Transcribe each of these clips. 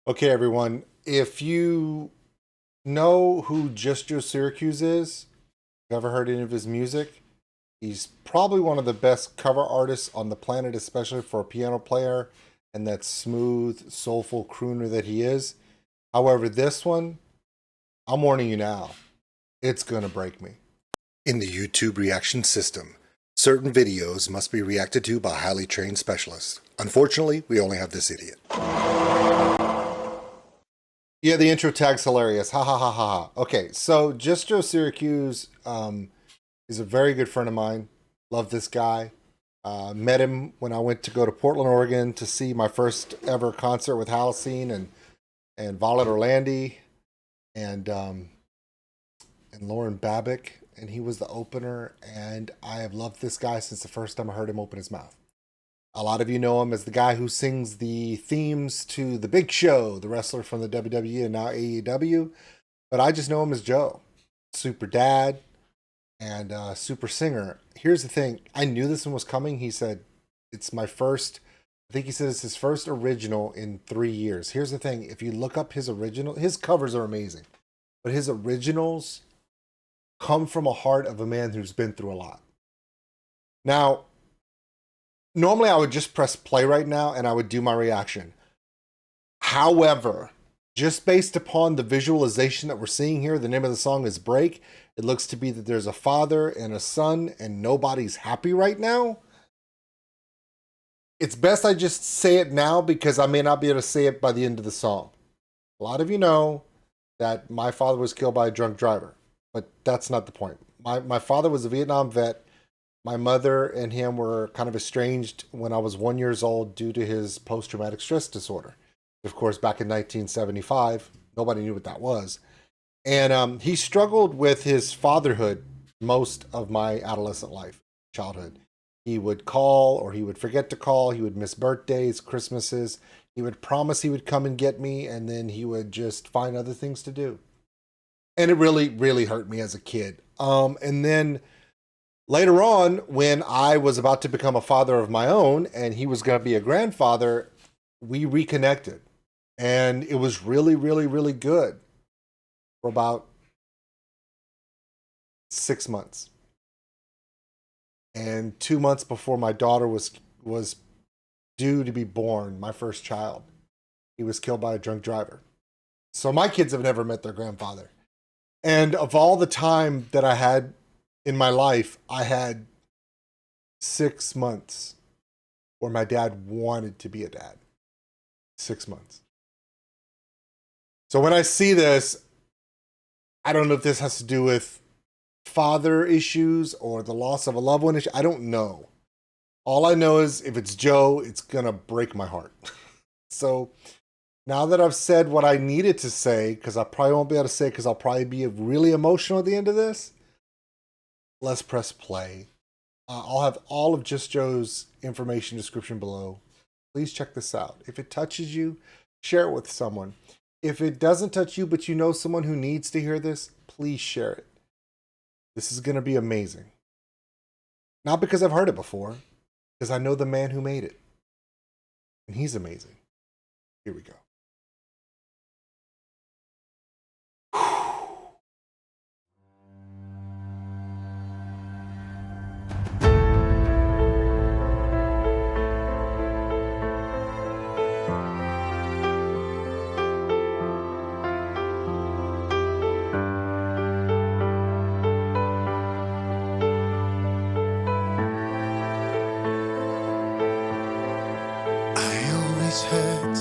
Okay, everyone. If you know who Just Joe Syracuse is, ever heard any of his music, he's probably one of the best cover artists on the planet, especially for a piano player and that smooth, soulful crooner that he is. However, this one, I'm warning you now, it's gonna break me. In the YouTube reaction system, certain videos must be reacted to by highly trained specialists. Unfortunately, we only have this idiot. Yeah, the intro tag's hilarious. Ha ha ha ha ha. Okay, so Just Joe Syracuse is a very good friend of mine. Love this guy. Met him when I went to go to Portland, Oregon to see my first ever concert with Halcyon and Violet Orlandi and Lauren Babick, and he was the opener. And I have loved this guy since the first time I heard him open his mouth. A lot of you know him as the guy who sings the themes to The Big Show, the wrestler from the WWE and now AEW. But I just know him as Joe, super dad and super singer. Here's the thing. I knew this one was coming. He said, it's my first, I think he said it's his first original in 3 years. Here's the thing. If you look up his original, his covers are amazing. But his originals come from a heart of a man who's been through a lot. Now, normally I would just press play right now and I would do my reaction. However, just based upon the visualization that we're seeing here, the name of the song is Break. It looks to be that there's a father and a son and nobody's happy right now. It's best I just say it now because I may not be able to say it by the end of the song. A lot of you know that my father was killed by a drunk driver, but that's not the point. My father was a Vietnam vet. My mother and him were kind of estranged when I was 1 year old due to his post-traumatic stress disorder. Of course, back in 1975, nobody knew what that was. And he struggled with his fatherhood most of my adolescent life, childhood. He would call or he would forget to call. He would miss birthdays, Christmases. He would promise he would come and get me, and then he would just find other things to do. And it really, really hurt me as a kid. And then later on, when I was about to become a father of my own and he was going to be a grandfather, we reconnected. And it was really, really, really good for about 6 months. And 2 months before my daughter was due to be born, my first child, he was killed by a drunk driver. So my kids have never met their grandfather. And of all the time that I had in my life, I had 6 months where my dad wanted to be a dad. 6 months. So when I see this, I don't know if this has to do with father issues or the loss of a loved one issue. I don't know. All I know is if it's Joe, it's going to break my heart. So now that I've said what I needed to say, because I probably won't be able to say because I'll probably be really emotional at the end of this, let's press play. I'll have all of Just Joe's information description below. Please check this out. If it touches you, share it with someone. If it doesn't touch you, but you know someone who needs to hear this, please share it. This is going to be amazing. Not because I've heard it before, because I know the man who made it. And he's amazing. Here we go. I always hurt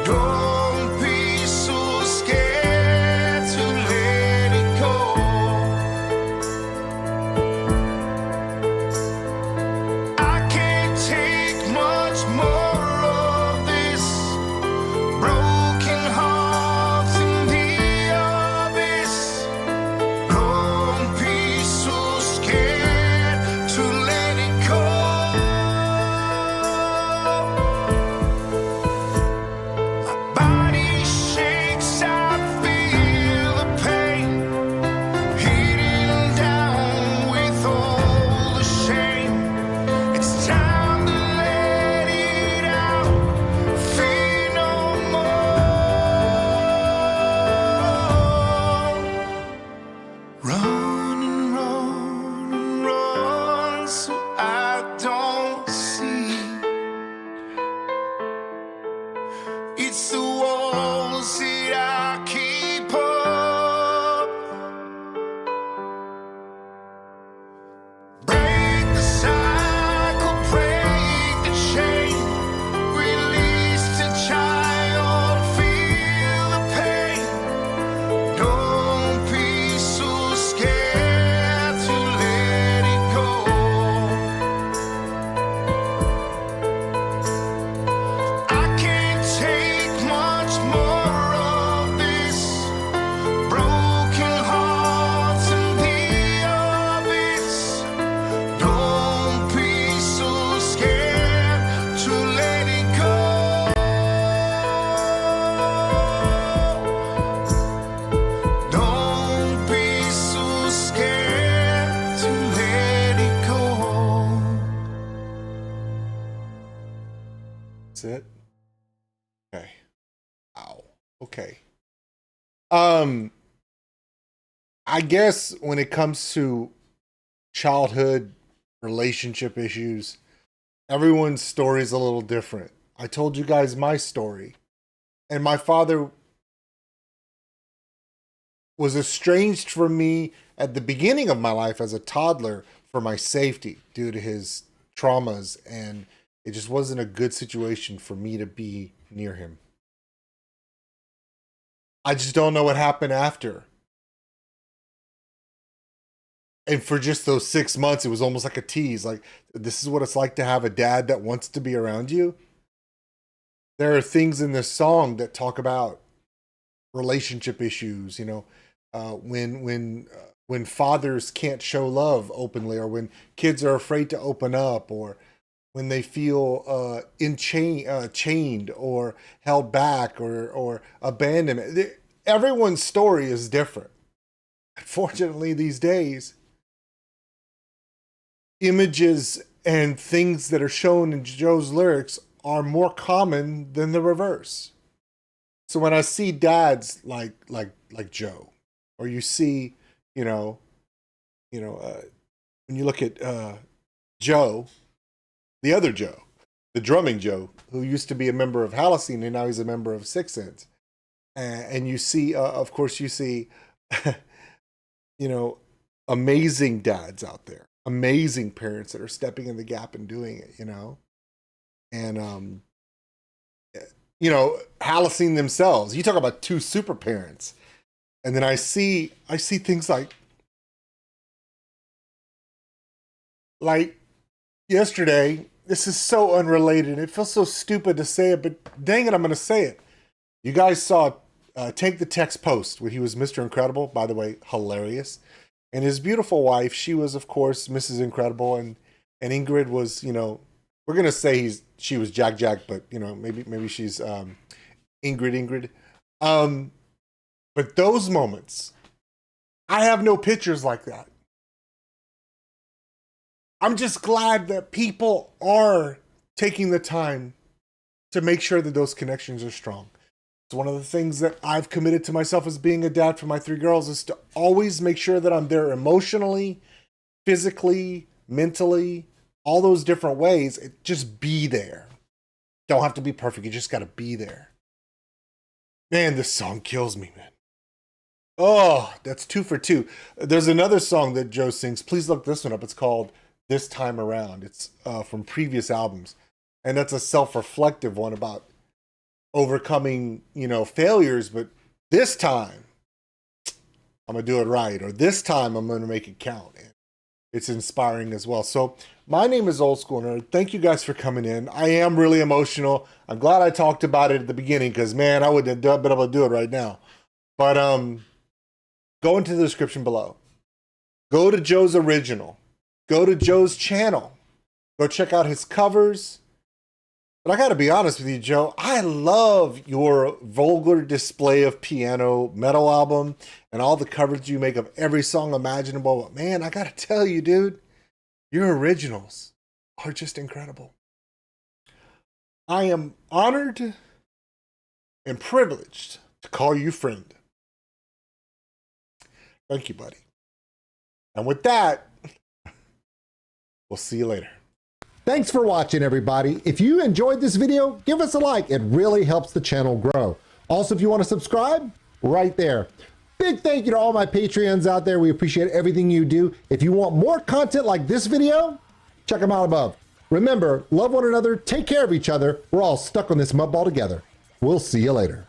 Don't be so scared to let it go. I can't take much more of this broken hearts in the abyss. Don't be so scared to let it go. Body shakes, I feel the pain, hitting down with all the shame. It's time to let it out, fear no more. Run and run and run so I don't see. It's the walls that I keep up. Break the cycle, break the chain. Release the child, feel the pain. Don't be so scared to let it go. I can't take much more of this broken hearts in the abyss. Don't be so scared to let it go. Don't be so scared to let it go. That's it. Okay. Ow. Okay. I guess when it comes to childhood relationship issues, everyone's story is a little different. I told you guys my story, and my father was estranged from me at the beginning of my life as a toddler for my safety due to his traumas, and it just wasn't a good situation for me to be near him. I just don't know what happened after. And for just those 6 months, it was almost like a tease. Like, this is what it's like to have a dad that wants to be around you. There are things in this song that talk about relationship issues, you know, when fathers can't show love openly, or when kids are afraid to open up, or when they feel chained or held back, or abandonment. Everyone's story is different. Unfortunately, these days, images and things that are shown in Joe's lyrics are more common than the reverse. So when I see dads like Joe, or you see, when you look at Joe, the other Joe, the drumming Joe, who used to be a member of Halocene and now he's a member of Six Sense, and you see, of course, you see, amazing dads out there, amazing parents that are stepping in the gap and doing it, and Halocene themselves. You talk about two super parents, and then I see things like yesterday. This is so unrelated. It feels so stupid to say it, but dang it, I'm going to say it. You guys saw Take the Text post where he was Mr. Incredible, by the way, hilarious. And his beautiful wife, she was, of course, Mrs. Incredible, and Ingrid was, we're going to say she was Jack, but, maybe she's Ingrid. But those moments, I have no pictures like that. I'm just glad that people are taking the time to make sure that those connections are strong. It's one of the things that I've committed to myself as being a dad for my 3 girls, is to always make sure that I'm there emotionally, physically, mentally, all those different ways. Just be there. Don't have to be perfect. You just got to be there. Man, this song kills me, man. Oh, that's 2 for 2. There's another song that Joe sings. Please look this one up. It's called This Time Around. It's from previous albums. And that's a self-reflective one about overcoming, you know, failures, but this time I'm gonna do it right, or this time I'm gonna make it count. And it's inspiring as well. So my name is Old School Nerd. Thank you guys for coming in. I am really emotional. I'm glad I talked about it at the beginning, because man, I wouldn't have been able to do it right now. But go into the description below. Go to Joe's original. Go to Joe's channel. Go check out his covers. But I gotta be honest with you, Joe, I love your vulgar display of piano metal album and all the coverage you make of every song imaginable. But man, I gotta tell you, dude, your originals are just incredible. I am honored and privileged to call you friend. Thank you, buddy. And with that, we'll see you later. Thanks for watching, everybody. If you enjoyed this video, give us a like. It really helps the channel grow. Also, if you want to subscribe, right there. Big thank you to all my Patreons out there. We appreciate everything you do. If you want more content like this video, check them out above. Remember, love one another, take care of each other. We're all stuck on this mud ball together. We'll see you later.